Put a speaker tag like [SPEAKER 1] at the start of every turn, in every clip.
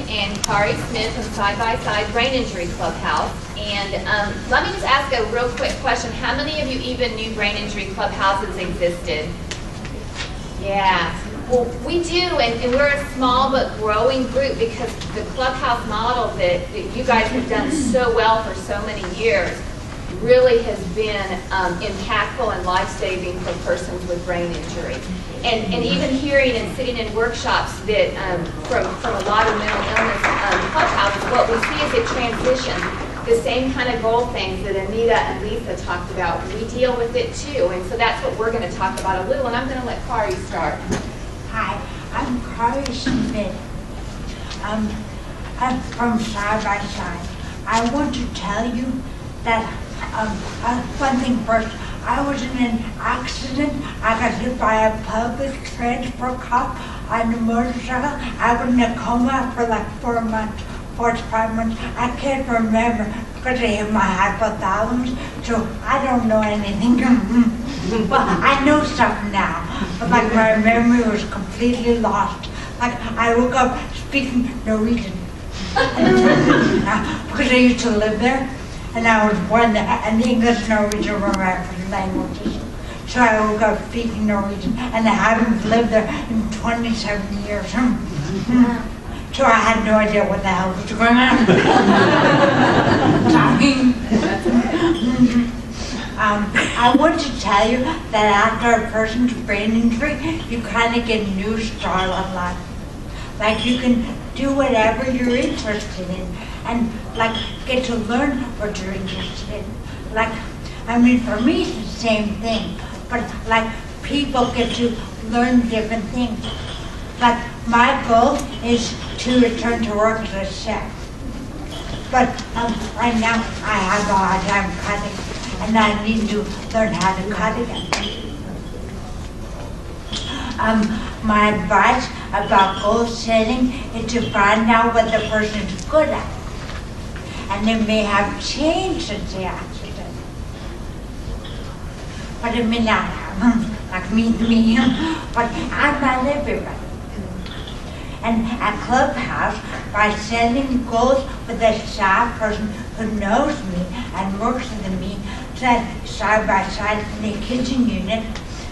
[SPEAKER 1] and Kari Smith from Side-By-Side Brain Injury Clubhouse. And let me just ask a real quick question. How many of you even knew brain injury clubhouses existed? Yeah. Well, we do, and we're a small but growing group because the clubhouse model that you guys have done so well for so many years really has been impactful and life-saving for persons with brain injury. And even hearing and sitting in workshops that from a lot of mental illness clubhouses, what we see is a transition. The same kind of goal things that Anita and Lisa talked about, we deal with it too. And so that's what we're going to talk about a little, and I'm going to let Kari start.
[SPEAKER 2] Hi, I'm Kari Smith. I'm from Side-By-Side. I want to tell you that one thing first. I was in an accident. I got hit by a public transport cop on a motorcycle. I was in a coma for like 4 months, 4 to 5 months. I can't remember because I hit my hypothalamus, so I don't know anything. Well, I know something now, but like my memory was completely lost. Like I woke up speaking Norwegian because I used to live there. And I was born there, and English and Norwegian were my first languages. So I woke up speaking Norwegian, and I haven't lived there in 27 years. So I had no idea what the hell was going on. I want to tell you that after a person's brain injury, you kind of get a new start on life. Like you can do whatever you're interested in and like get to learn what you're interested in. Like, I mean, for me it's the same thing, but like people get to learn different things. Like my goal is to return to work as a chef. But right now I have a hard time cutting and I need to learn how to cut again. My advice about goal setting is to find out what the person is good at. And they may have changed since the accident. But it may not have, like me, but I'm not everybody. And at Clubhouse, by setting goals with a staff person who knows me and works with me, side by side in the kitchen unit,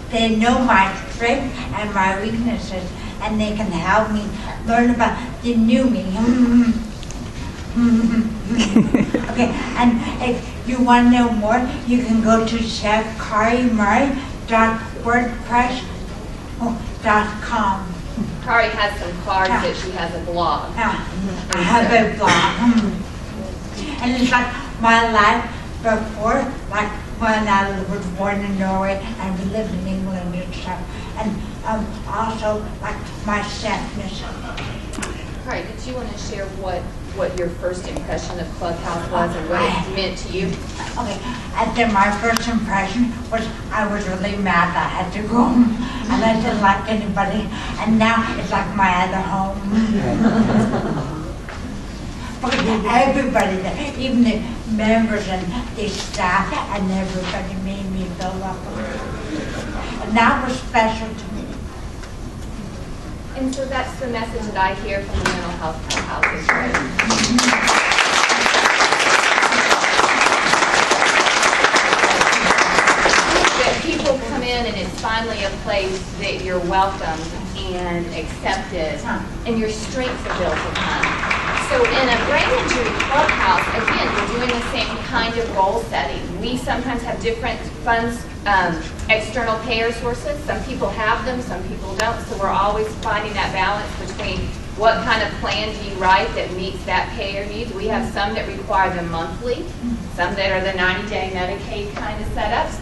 [SPEAKER 2] they know my strengths and my weaknesses, and they can help me learn about the new me. Okay, and if you want to know more, you can go to chefkarimurray.wordpress.com.
[SPEAKER 1] Kari has some cards that she has a blog.
[SPEAKER 2] I have a blog. And it's like my life before, like when I was born in Norway and we lived in England and stuff. And also like my sadness.
[SPEAKER 1] Kari, did you want to share what your first impression of Clubhouse was and what it meant to you?
[SPEAKER 2] Okay, and then my first impression was I was really mad that I had to go home and I didn't like anybody, and now it's like my other home. Because everybody there, even the members and the staff and everybody made me feel welcome. And that was special to me.
[SPEAKER 1] And so that's the message that I hear from the mental health clubhouses, right? That people come in and it's finally a place that you're welcomed and accepted and your strengths are built upon. So in a brain injury clubhouse, again, we're doing the same kind of goal setting. We sometimes have different funds, external payer sources. Some people have them, some people don't. So we're always finding that balance between what kind of plan do you write that meets that payer needs. We have some that require them monthly, some that are the 90-day Medicaid kind of setups.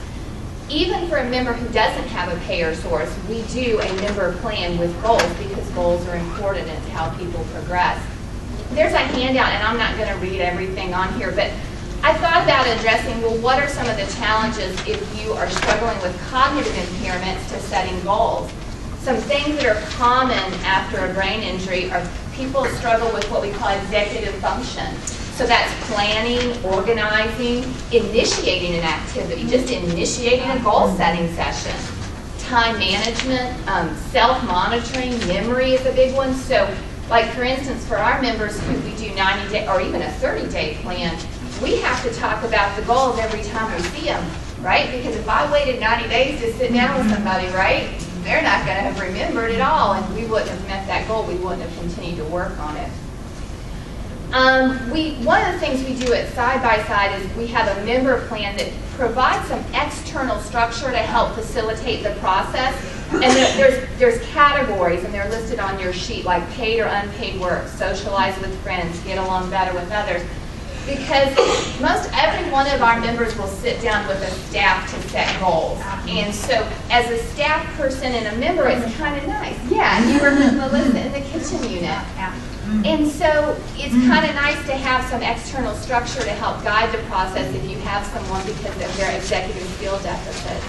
[SPEAKER 1] Even for a member who doesn't have a payer source, we do a member plan with goals because goals are important. It's how people progress. There's a handout, and I'm not going to read everything on here, but I thought about addressing, well, what are some of the challenges if you are struggling with cognitive impairments to setting goals? Some things that are common after a brain injury are people struggle with what we call executive function. So that's planning, organizing, initiating an activity, just initiating a goal-setting session. Time management, self-monitoring, memory is a big one. So Like for instance, for our members who we do 90-day or even a 30-day plan, we have to talk about the goals every time we see them, right? Because if I waited 90 days to sit down with somebody, right, they're not going to have remembered it all, and we wouldn't have met that goal. We wouldn't have continued to work on it. One of the things we do at Side-By-Side is we have a member plan that provides some external structure to help facilitate the process. And there's categories, and they're listed on your sheet, like paid or unpaid work, socialize with friends, get along better with others. Because most every one of our members will sit down with a staff to set goals. And so as a staff person and a member, it's kind of nice. Yeah, and you were with Melissa in the kitchen unit. And so it's kind of nice to have some external structure to help guide the process if you have someone because of their executive skill deficits.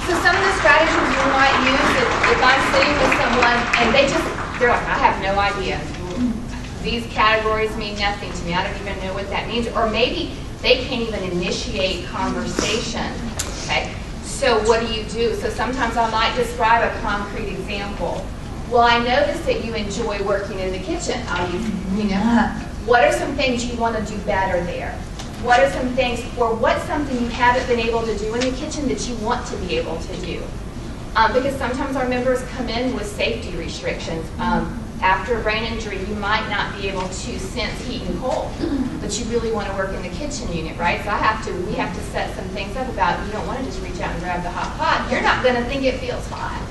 [SPEAKER 1] So some of the strategies you might use if I'm sitting with someone and they're like, I have no idea. These categories mean nothing to me. I don't even know what that means. Or maybe they can't even initiate conversation. Okay? So what do? So sometimes I might describe a concrete example. Well, I noticed that you enjoy working in the kitchen. What are some things you want to do better there? What are some things, or what's something you haven't been able to do in the kitchen that you want to be able to do? Because sometimes our members come in with safety restrictions. After a brain injury, you might not be able to sense heat and cold, but you really want to work in the kitchen unit, right? So we have to set some things up about you don't want to just reach out and grab the hot pot. You're not going to think it feels hot.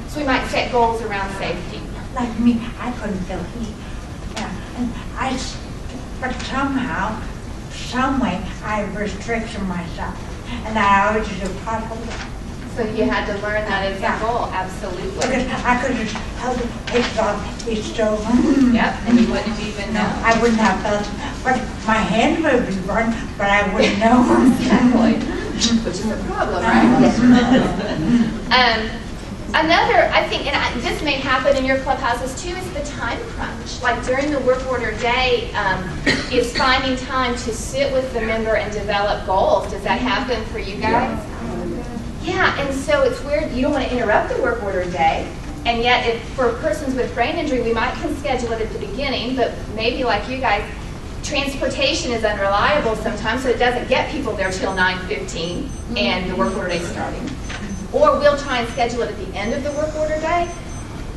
[SPEAKER 1] So we might set goals around safety.
[SPEAKER 2] Like me, I couldn't feel heat. Yeah, and but somehow, some way, I restricted myself, and I always do pot holder.
[SPEAKER 1] So you had to learn that as a goal, absolutely.
[SPEAKER 2] Because I could just held it, take it off, it's stove.
[SPEAKER 1] Yep, and you wouldn't even know.
[SPEAKER 2] I wouldn't have felt it, but my hand would be run, but I wouldn't know.
[SPEAKER 1] Exactly, which is a problem, right? Another, I think, and this may happen in your clubhouses too, is the time crunch. Like during the work order day, is finding time to sit with the member and develop goals. Does that happen for you guys? Yeah, and so it's weird. You don't want to interrupt the work order day, and yet if for persons with brain injury, we might can schedule it at the beginning, but maybe like you guys, transportation is unreliable sometimes, so it doesn't get people there till 9:15 and the work order day is starting. Or we'll try and schedule it at the end of the work order day,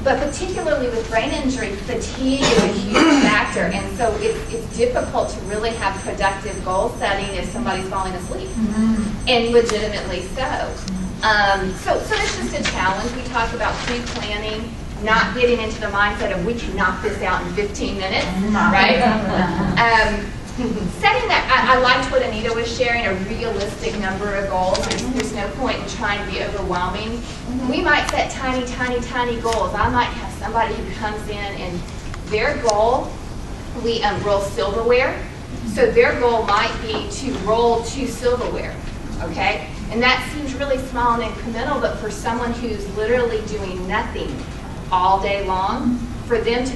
[SPEAKER 1] but particularly with brain injury, fatigue is a huge factor, and so it's difficult to really have productive goal setting if somebody's falling asleep, and legitimately so. So it's just a challenge. We talk about pre-planning, not getting into the mindset of we can knock this out in 15 minutes, right? Setting that, I liked what Anita was sharing, a realistic number of goals. There's no point in trying to be overwhelming. We might set tiny, tiny, tiny goals. I might have somebody who comes in and their goal, we roll silverware. So their goal might be to roll 2 silverware, okay? And that seems really small and incremental, but for someone who's literally doing nothing all day long, for them to